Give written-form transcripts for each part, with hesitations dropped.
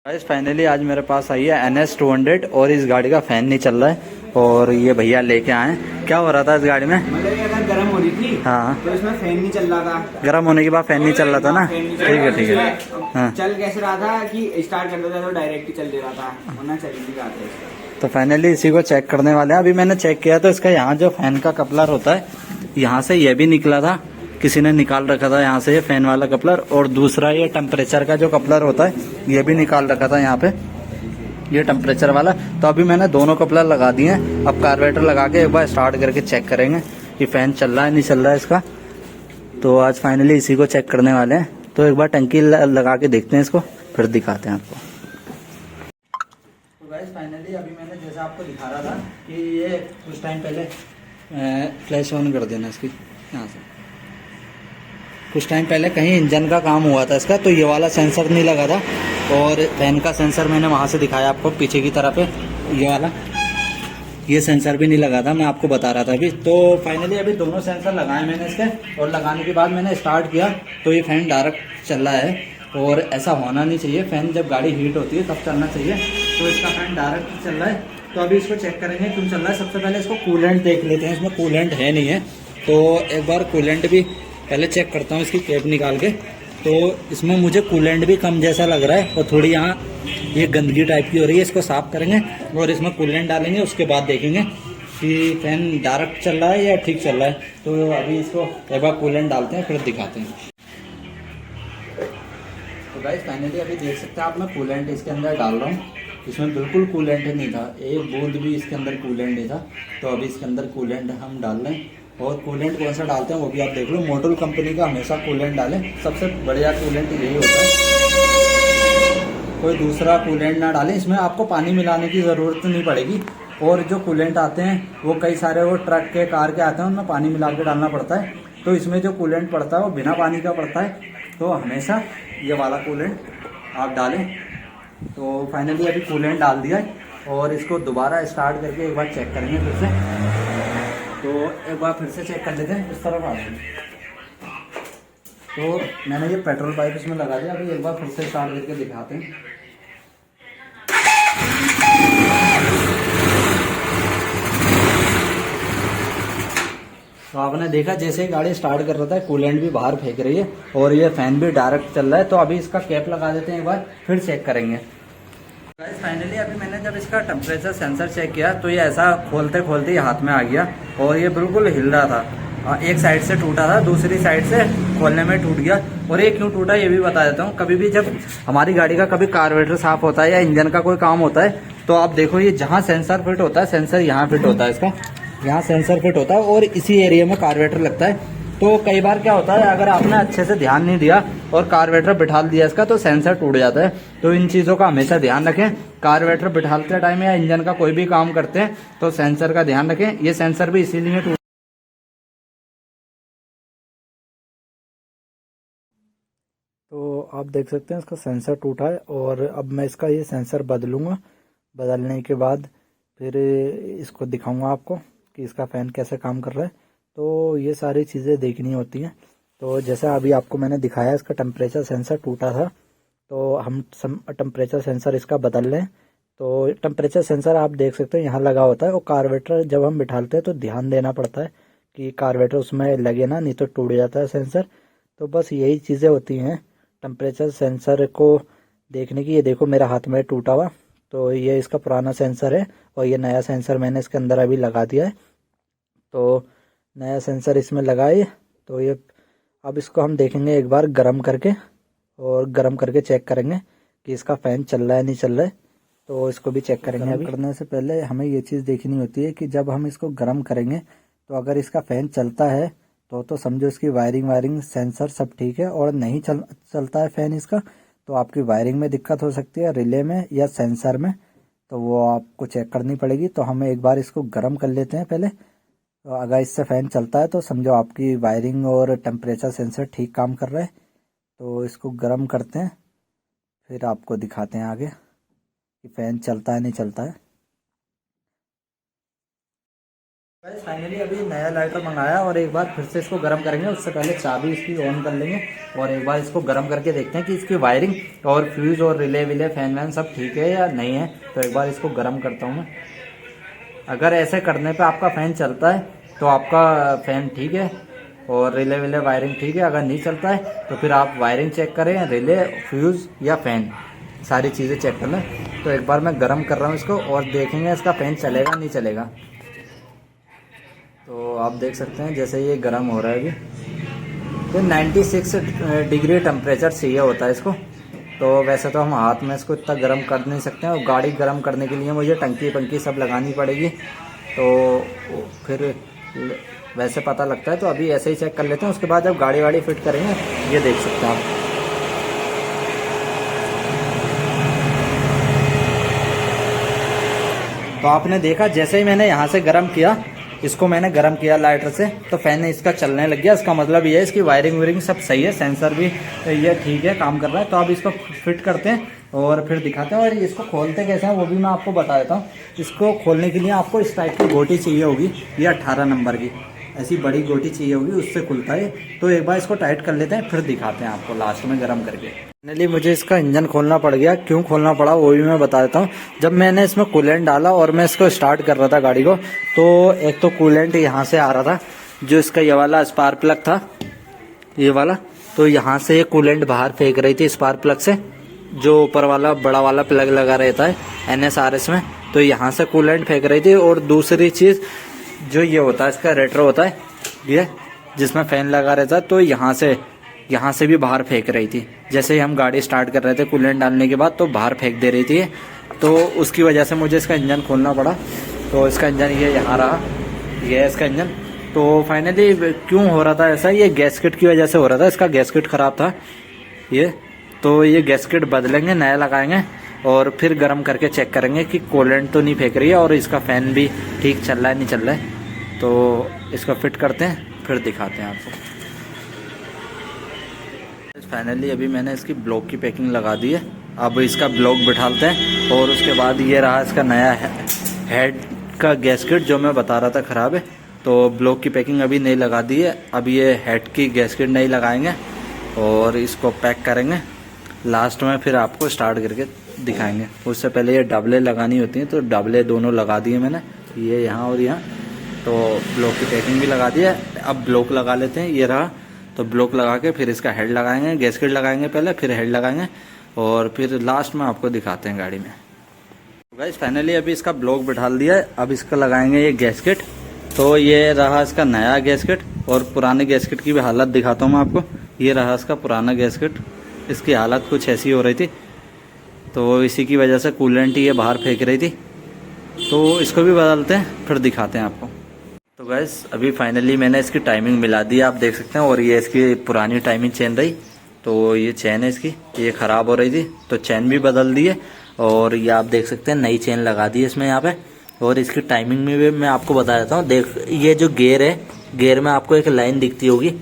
Guys finally आज मेरे पास आई है NS 200 और इस गाड़ी का फैन नहीं चल रहा है और ये भैया लेके आए। क्या हो रहा था इस गाड़ी में? मतलब ये अगर गर्म हो रही थी हाँ, तो इसमें फैन नहीं चल रहा था। गर्म होने के बाद फैन नहीं चल रहा था ना। ठीक है। हाँ, चल कैसे रहा था कि स्टार्ट करता था तो डायरेक्ट ही चल दे रहा था, वरना चल नहीं रहा था इसका। तो फाइनली इसी को चेक करने वाले हैं। अभी मैंने चेक किया तो इसका यहाँ जो फैन का कपलर होता है यहाँ से ये भी निकला था, किसी ने निकाल रखा था यहाँ से ये फैन वाला कपलर। और दूसरा ये टेम्परेचर का जो कपलर होता है ये भी निकाल रखा था यहाँ पे, ये टेम्परेचर वाला। तो अभी मैंने दोनों कपलर लगा दिए हैं। अब कार्बोरेटर लगा के एक बार स्टार्ट करके चेक करेंगे कि फैन चल रहा है नहीं चल रहा है इसका। तो आज फाइनली इसी को चेक करने वाले हैं। तो एक बार टंकी लगा के देखते हैं इसको, फिर दिखाते हैं आपको। तो गाइस फाइनली अभी मैंने जैसा आपको दिखा रहा था कि ये कुछ टाइम पहले फ्लैश ऑन कर देना इसकी यहाँ से। कुछ टाइम पहले कहीं इंजन का काम हुआ था इसका, तो ये वाला सेंसर नहीं लगा था और फैन का सेंसर मैंने वहाँ से दिखाया आपको पीछे की तरफ है, ये वाला ये सेंसर भी नहीं लगा था, मैं आपको बता रहा था अभी। तो फाइनली अभी दोनों सेंसर लगाए मैंने इसके, और लगाने के बाद मैंने स्टार्ट किया तो ये फैन डायरेक्ट चल रहा है। और ऐसा होना नहीं चाहिए, फैन जब गाड़ी हीट होती है तब चलना चाहिए। तो इसका फैन डायरेक्ट चल रहा है। तो अभी इसको चेक करेंगे क्यों चल रहा है। सबसे पहले इसको कूलेंट देख लेते हैं, इसमें कूलेंट है नहीं है। तो एक बार कूलेंट भी पहले चेक करता हूँ इसकी कैप निकाल के। तो इसमें मुझे कूलेंट भी कम जैसा लग रहा है और थोड़ी यहाँ ये गंदगी टाइप की हो रही है। इसको साफ करेंगे और इसमें कूलेंट डालेंगे, उसके बाद देखेंगे कि फैन डायरेक्ट चल रहा है या ठीक चल रहा है। तो अभी इसको एक बार कूलेंट डालते हैं फिर दिखाते हैं। तो गाइस फाइनली अभी देख सकते हैं आप, मैं कूलेंट इसके अंदर डाल रहा हूँ। इसमें बिल्कुल कूलेंट नहीं था, एक बूंद भी इसके अंदर कूलेंट नहीं था। तो अभी इसके अंदर कूलेंट हम डाल रहे हैं। और कूलेंट कौन सा डालते हैं वो भी आप देख लो। मोटोल कंपनी का हमेशा कूलेंट डालें, सबसे बढ़िया कूलेंट यही होता है। कोई दूसरा कूलेंट ना डालें, इसमें आपको पानी मिलाने की ज़रूरत नहीं पड़ेगी। और जो कूलेंट आते हैं वो कई सारे वो ट्रक के कार के आते हैं, उनमें पानी मिला के डालना पड़ता है। तो इसमें जो कूलेंट पड़ता है वो बिना पानी का पड़ता है। तो हमेशा ये वाला कूलेंट आप डालें। तो फाइनली अभी कूलेंट डाल दिया है और इसको दोबारा स्टार्ट करके एक बार चेक करेंगे फिर से। तो एक बार फिर से चेक कर लेते हैं, इस तरफ आ जाएंगे। तो मैंने ये पेट्रोल पाइप इसमें लगा दिया, अभी एक बार फिर से स्टार्ट करके दिखाते हैं। तो आपने देखा जैसे ही गाड़ी स्टार्ट कर रहा था कूलेंट भी बाहर फेंक रही है और ये फैन भी डायरेक्ट चल रहा है। तो अभी इसका कैप लगा देते हैं, एक बार फिर चेक करेंगे। गाइस फाइनली अभी मैंने जब इसका टेम्परेचर सेंसर चेक किया तो ये ऐसा खोलते खोलते ही हाथ में आ गया और ये बिल्कुल हिल रहा था। एक साइड से टूटा था, दूसरी साइड से खोलने में टूट गया। और ये क्यों टूटा ये भी बता देता हूँ। कभी भी जब हमारी गाड़ी का कभी कार्बोरेटर साफ होता है या इंजन का कोई काम होता है तो आप देखो ये जहाँ सेंसर फिट होता है, सेंसर यहाँ फिट होता है, इसका यहाँ सेंसर फिट होता है और इसी एरिया में कार्बोरेटर लगता है। तो कई बार क्या होता है, अगर आपने अच्छे से ध्यान नहीं दिया और कार्बोरेटर बिठा दिया इसका तो सेंसर टूट जाता है। तो इन चीज़ों का हमेशा ध्यान रखें। कार्बोरेटर बिठाते टाइम या इंजन का कोई भी काम करते हैं तो सेंसर का ध्यान रखें। ये सेंसर भी इसीलिए टूट। तो आप देख सकते हैं इसका सेंसर टूटा है और अब मैं इसका ये सेंसर बदलूंगा। बदलने के बाद फिर इसको दिखाऊंगा आपको कि इसका फ़ैन कैसे काम कर रहा है। तो ये सारी चीज़ें देखनी होती हैं। तो जैसा अभी आपको मैंने दिखाया इसका टेम्परेचर सेंसर टूटा था, तो हम टेम्परेचर सेंसर इसका बदल लें। तो टेम्परेचर सेंसर आप देख सकते हैं यहाँ लगा होता है और कार्बोरेटर जब हम बिठाते हैं तो ध्यान देना पड़ता है कि कार्बोरेटर उसमें लगे ना, नहीं तो टूट जाता है सेंसर। तो बस यही चीज़ें होती हैं टेम्परेचर सेंसर को देखने की। ये देखो मेरा हाथ में टूटा हुआ, तो ये इसका पुराना सेंसर है और ये नया सेंसर मैंने इसके अंदर अभी लगा दिया है। तो नया सेंसर इसमें लगाए तो ये अब इसको हम देखेंगे एक बार गर्म करके, और गर्म करके चेक करेंगे कि इसका फ़ैन चल रहा है नहीं चल रहा है। तो इसको भी चेक करेंगे। अभी करने से पहले हमें ये चीज़ देखनी होती है कि जब हम इसको गर्म करेंगे तो अगर इसका फ़ैन चलता है तो समझो इसकी वायरिंग सेंसर सब ठीक है, और नहीं चलता है फ़ैन इसका तो आपकी वायरिंग में दिक्कत हो सकती है, रिले में या सेंसर में। तो वो आपको चेक करनी पड़ेगी। तो हमें एक बार इसको गर्म कर लेते हैं पहले। तो अगर इससे फ़ैन चलता है तो समझो आपकी वायरिंग और टेम्परेचर सेंसर ठीक काम कर रहा है। तो इसको गर्म करते हैं, फिर आपको दिखाते हैं आगे कि फ़ैन चलता है नहीं चलता है। फाइनली अभी नया लाइटर मंगाया और एक बार फिर से इसको गर्म करेंगे। उससे पहले चाबी इसकी ऑन कर लेंगे और एक बार इसको गर्म करके देखते हैं कि इसकी वायरिंग और फ्यूज़ और रिले विले फैन वैन सब ठीक है या नहीं है। तो एक बार इसको गर्म करता हूँ मैं। अगर ऐसे करने पे आपका फ़ैन चलता है तो आपका फ़ैन ठीक है और रिले विले वायरिंग ठीक है। अगर नहीं चलता है तो फिर आप वायरिंग चेक करें, रिले, फ्यूज़ या फ़ैन, सारी चीज़ें चेक कर लें। तो एक बार मैं गर्म कर रहा हूँ इसको और देखेंगे इसका फ़ैन चलेगा नहीं चलेगा। तो आप देख सकते हैं जैसे ये गर्म हो रहा है अभी। तो 96 डिग्री टेम्परेचर चाहिए होता है इसको। तो वैसे तो हम हाथ में इसको इतना गर्म कर नहीं सकते हैं और गाड़ी गर्म करने के लिए मुझे टंकी पंकी सब लगानी पड़ेगी। तो फिर वैसे पता लगता है। तो अभी ऐसे ही चेक कर लेते हैं, उसके बाद जब गाड़ी वाड़ी फिट करेंगे ये देख सकते हैं आप। तो आपने देखा जैसे ही मैंने यहाँ से गर्म किया, इसको मैंने गर्म किया लाइटर से, तो फैन इसका चलने लग गया। इसका मतलब ये है इसकी वायरिंग वायरिंग सब सही है, सेंसर भी ये ठीक है, काम कर रहा है। तो अब इसको फिट करते हैं और फिर दिखाते हैं। और इसको खोलते कैसे हैं वो भी मैं आपको बता देता हूँ। इसको खोलने के लिए आपको इस टाइप की गोटी चाहिए होगी, ये 18 नंबर की ऐसी बड़ी गोटी चाहिए होगी, उससे खुलता है। तो एक बार इसको टाइट कर लेते हैं, फिर दिखाते हैं आपको लास्ट में गर्म करके। फाइनली मुझे इसका इंजन खोलना पड़ गया। क्यों खोलना पड़ा वो भी मैं बता देता हूँ। जब मैंने इसमें कूलेंट डाला और मैं इसको स्टार्ट कर रहा था गाड़ी को, तो एक तो कूलेंट यहाँ से आ रहा था, जो इसका ये वाला स्पार्क प्लग था, ये वाला। तो यहाँ से ये कूलेंट बाहर फेंक रही थी स्पार्क प्लग से, जो ऊपर वाला बड़ा वाला प्लग लगा रहता है NSRS में। तो यहाँ से कूलेंट फेंक रही थी। और दूसरी चीज़ जो ये होता है, इसका रेट्रो होता है ये, जिसमें फैन लगा रहता है, तो यहाँ से भी बाहर फेंक रही थी। जैसे ही हम गाड़ी स्टार्ट कर रहे थे कूलेंट डालने के बाद, तो बाहर फेंक दे रही थी। तो उसकी वजह से मुझे इसका इंजन खोलना पड़ा। तो इसका इंजन ये यहाँ रहा, ये है इसका इंजन। तो फाइनली क्यों हो रहा था ऐसा, ये गैसकिट की वजह से हो रहा था। इसका गैसकिट ख़राब था ये। तो ये गैसकिट बदलेंगे, नया लगाएंगे और फिर गर्म करके चेक करेंगे कि कूलेंट तो नहीं फेंक रही है और इसका फ़ैन भी ठीक चल रहा है नहीं चल रहा है। तो इसको फिट करते हैं, फिर दिखाते हैं आपको। फाइनली अभी मैंने इसकी ब्लॉक की पैकिंग लगा दी है। अब इसका ब्लॉक बिठाते हैं और उसके बाद ये रहा इसका नया हेड का गैसकिट, जो मैं बता रहा था ख़राब है। तो ब्लॉक की पैकिंग अभी नहीं लगा दी है। अब ये हेड की गैसकिट नहीं लगाएंगे और इसको पैक करेंगे। लास्ट में फिर आपको स्टार्ट करके दिखाएंगे। उससे पहले ये डबले लगानी होती हैं, तो डबले दोनों लगा दिए मैंने, ये यहाँ और यहाँ। तो ब्लॉक की पैकिंग भी लगा दी है। अब ब्लॉक लगा लेते हैं, ये रहा। तो ब्लॉक लगा के फिर इसका हेड लगाएंगे, गैसकिट लगाएंगे पहले, फिर हेड लगाएंगे और फिर लास्ट में आपको दिखाते हैं गाड़ी में। गाइस फाइनली अभी इसका ब्लॉक बिठा दिया है। अब इसका लगाएंगे ये गैसकिट। तो ये रहा इसका नया गैसकिट और पुराने गैसकिट की भी हालत दिखाता हूँ मैं आपको। ये रहा इसका पुराना गैसकिट, इसकी हालत कुछ ऐसी हो रही थी। तो इसी की वजह से कूलेंट ये बाहर फेंक रही थी। तो इसको भी बदलते हैं, फिर दिखाते हैं आपको। तो गैस अभी फाइनली मैंने इसकी टाइमिंग मिला दी, आप देख सकते हैं। और ये इसकी पुरानी टाइमिंग चेन रही, तो ये चेन है इसकी, ये ख़राब हो रही थी, तो चेन भी बदल दी है। और ये आप देख सकते हैं नई चेन लगा दी है इसमें यहाँ पे। और इसकी टाइमिंग में भी मैं आपको बता देता हूँ। देख, ये जो गेयर है, गेयर में आपको एक लाइन दिखती होगी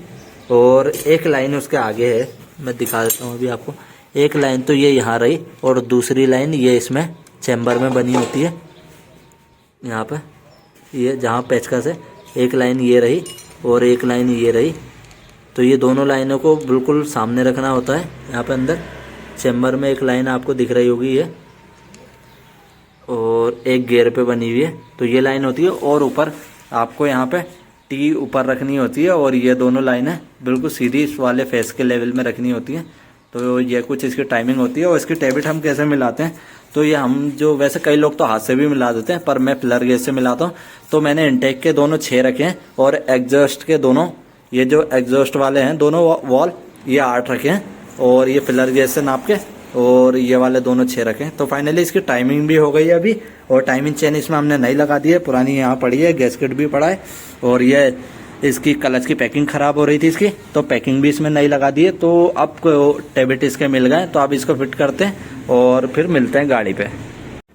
और एक लाइन उसके आगे है, मैं दिखा देता हूँ अभी आपको। एक लाइन तो ये यहाँ रही और दूसरी लाइन ये इसमें चैम्बर में बनी होती है, यहाँ पे ये जहाँ पेचकस है। एक लाइन ये रही और एक लाइन ये रही। तो ये दोनों लाइनों को बिल्कुल सामने रखना होता है। यहाँ पे अंदर चैम्बर में एक लाइन आपको दिख रही होगी ये, और एक गियर पे बनी हुई है, तो ये लाइन होती है। और ऊपर आपको यहाँ पे टी ऊपर रखनी होती है और ये दोनों लाइनें बिल्कुल सीधी इस वाले फेस के लेवल में रखनी होती हैं। तो ये कुछ इसकी टाइमिंग होती है। और इसकी टेबिट हम कैसे मिलाते हैं, तो ये हम जो वैसे कई लोग तो हाथ से भी मिला देते हैं, पर मैं पिलर गेज से मिलाता हूँ। तो मैंने इनटेक के दोनों 6 रखे हैं और एग्जॉस्ट के दोनों, ये जो एग्जॉस्ट वाले हैं दोनों वॉल, ये 8 रखे हैं। और ये पिलर गेज से नाप के और ये वाले दोनों 6 रखे हैं। तो फाइनली इसकी टाइमिंग भी हो गई है अभी। और टाइमिंग चेन इसमें हमने नई लगा दी है, पुरानी यहाँ पड़ी है, गैसकिट भी पड़ा है। और ये इसकी क्लच की पैकिंग ख़राब हो रही थी इसकी, तो पैकिंग भी इसमें नई लगा दी है। तो अब टेबिट इसके मिल गए, तो अब इसको फिट करते हैं और फिर मिलते हैं गाड़ी पे।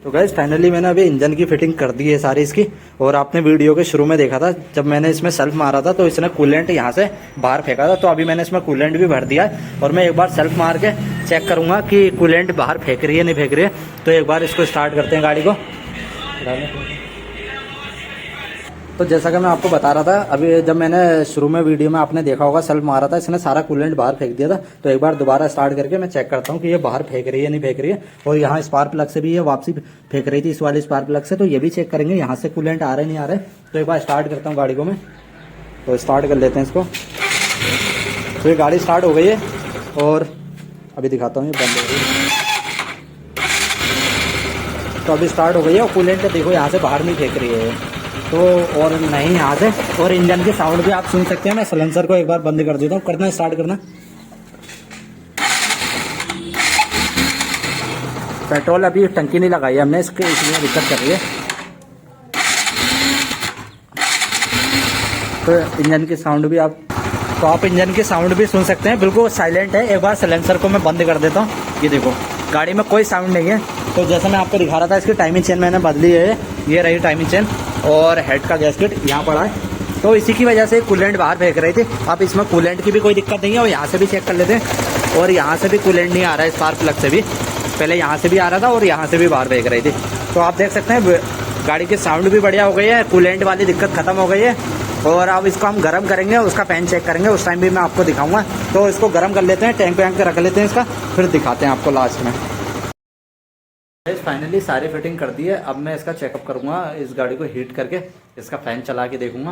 तो गाइस फाइनली मैंने अभी इंजन की फिटिंग कर दी है सारी इसकी। और आपने वीडियो के शुरू में देखा था, जब मैंने इसमें सेल्फ मारा था तो इसने कूलेंट यहाँ से बाहर फेंका था। तो अभी मैंने इसमें कूलेंट भी भर दिया है और मैं एक बार सेल्फ मार के चेक करूँगा कि कूलेंट बाहर फेंक रही है नहीं फेंक रही है। तो एक बार इसको स्टार्ट करते हैं गाड़ी को। तो जैसा कि मैं आपको बता रहा था, अभी जब मैंने शुरू में वीडियो में आपने देखा होगा सेल्फ मारा था, इसने सारा कूलेंट बाहर फेंक दिया था। तो एक बार दोबारा स्टार्ट करके मैं चेक करता हूँ कि ये बाहर फेंक रही है नहीं फेंक रही है। और यहाँ स्पार्क प्लग से भी ये वापसी फेंक रही थी, इस वाले स्पार्क प्लग से, तो ये भी चेक करेंगे यहाँ से कूलेंट आ रहे नहीं आ रहे। तो एक बार स्टार्ट करता हूँ गाड़ी को मैं, तो स्टार्ट कर लेते हैं इसको। तो ये गाड़ी स्टार्ट हो गई है और अभी दिखाता हूँ, ये बंद हो गई है। तो अभी स्टार्ट हो गई है और कूलेंट देखो यहाँ से बाहर नहीं फेंक रही है तो, और नहीं यहाँ से। और इंजन के साउंड भी आप सुन सकते हैं। मैं साइलेंसर को एक बार बंद कर देता हूँ, करना स्टार्ट करना। पेट्रोल अभी टंकी नहीं लगाई हमने इसके, इसलिए दिक्कत कर रही है। तो इंजन की साउंड भी आप इंजन की साउंड भी सुन सकते हैं, बिल्कुल साइलेंट है। एक बार साइलेंसर को मैं बंद कर देता हूँ। ये देखो गाड़ी में कोई साउंड नहीं है। तो जैसा मैं आपको दिखा रहा था, इसकी टाइमिंग चेन मैंने बदली है, ये रही टाइमिंग चेन, और हेड का गैसकेट यहाँ पड़ा है। तो इसी की वजह से कूलेंट बाहर फेंक रही थी। अब इसमें कूलेंट की भी कोई दिक्कत नहीं है। और यहाँ से भी चेक कर लेते हैं, और यहाँ से भी कूलेंट नहीं आ रहा है, स्पार्क प्लग से भी। पहले यहाँ से भी आ रहा था और यहाँ से भी बाहर फेंक रही थी। तो आप देख सकते हैं गाड़ी की साउंड भी बढ़िया हो गई है, कूलेंट वाली दिक्कत खत्म हो गई है। और अब इसको हम गर्म करेंगे, उसका फैन चेक करेंगे, उस टाइम भी मैं आपको दिखाऊंगा। तो इसको गर्म कर लेते हैं, टैंक वैंक रख लेते हैं इसका, फिर दिखाते हैं आपको लास्ट में। फाइनली सारी फिटिंग कर दी है। अब मैं इसका चेकअप करूंगा, इस गाड़ी को हीट करके इसका फैन चला के देखूंगा।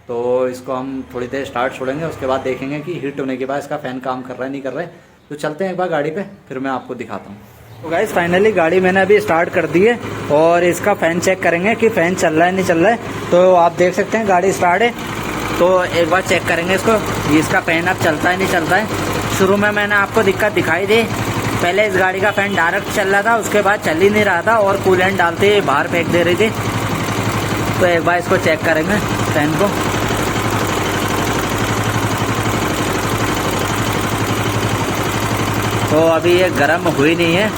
तो इसको हम थोड़ी देर स्टार्ट छोड़ेंगे, उसके बाद देखेंगे कि हीट होने के बाद इसका फैन काम कर रहा है नहीं कर रहा है। तो चलते हैं एक बार गाड़ी पे, फिर मैं आपको दिखाता हूँ। तो गाइस फाइनली गाड़ी मैंने अभी स्टार्ट कर दी है और इसका फैन चेक करेंगे कि फैन चल रहा है नहीं चल रहा है। तो आप देख सकते हैं गाड़ी स्टार्ट है। तो एक बार चेक करेंगे इसको, इसका फैन अब चलता है नहीं चलता है। शुरू में मैंने आपको दिक्कत दिखाई दी, पहले इस गाड़ी का फैन डायरेक्ट चल रहा था, उसके बाद चल ही नहीं रहा था और कूलेंट डालते ही बाहर फेंक दे रही थी। तो एक बार इसको चेक करेंगे फैन को। तो अभी ये गर्म हुई नहीं है,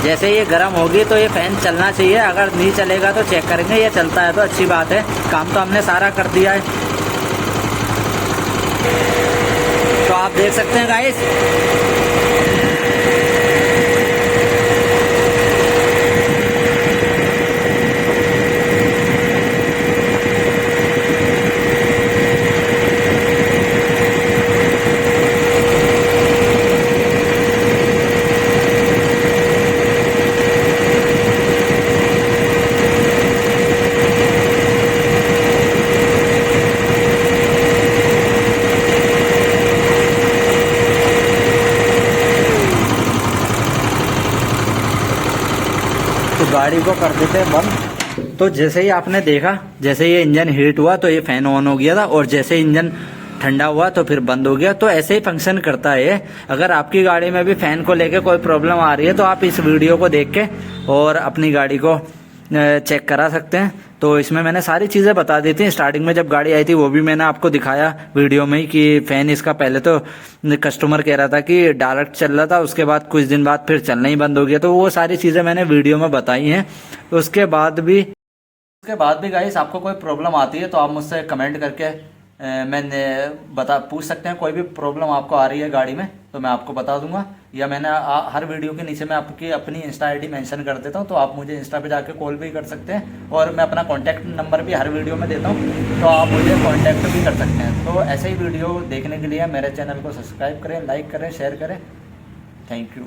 जैसे ये गर्म होगी तो ये फैन चलना चाहिए। अगर नहीं चलेगा तो चेक करेंगे, ये चलता है तो अच्छी बात है। काम तो हमने सारा कर दिया है। तो आप देख सकते हैं गाइस, तो गाड़ी को कर देते हैं बंद। तो जैसे ही आपने देखा, जैसे ये इंजन हीट हुआ तो ये फैन ऑन हो गया था, और जैसे इंजन ठंडा हुआ तो फिर बंद हो गया। तो ऐसे ही फंक्शन करता है। अगर आपकी गाड़ी में भी फैन को लेके कोई प्रॉब्लम आ रही है तो आप इस वीडियो को देख के और अपनी गाड़ी को चेक करा सकते हैं। तो इसमें मैंने सारी चीज़ें बता दी थी। स्टार्टिंग में जब गाड़ी आई थी वो भी मैंने आपको दिखाया वीडियो में ही कि फ़ैन इसका पहले तो कस्टमर कह रहा था कि डायरेक्ट चल रहा था, उसके बाद कुछ दिन बाद फिर चलना ही बंद हो गया। तो वो सारी चीज़ें मैंने वीडियो में बताई हैं। उसके बाद भी गाइस आपको कोई प्रॉब्लम आती है तो आप मुझसे कमेंट करके पूछ सकते हैं। कोई भी प्रॉब्लम आपको आ रही है गाड़ी में तो मैं आपको बता दूंगा, या मैंने हर वीडियो के नीचे मैं आपकी अपनी इंस्टा आईडी मेंशन कर देता हूं, तो आप मुझे इंस्टा पे जाके कॉल भी कर सकते हैं। और मैं अपना कॉन्टैक्ट नंबर भी हर वीडियो में देता हूं, तो आप मुझे कॉन्टैक्ट भी कर सकते हैं। तो ऐसे ही वीडियो देखने के लिए मेरे चैनल को सब्सक्राइब करें, लाइक करें, शेयर करें। Thank you.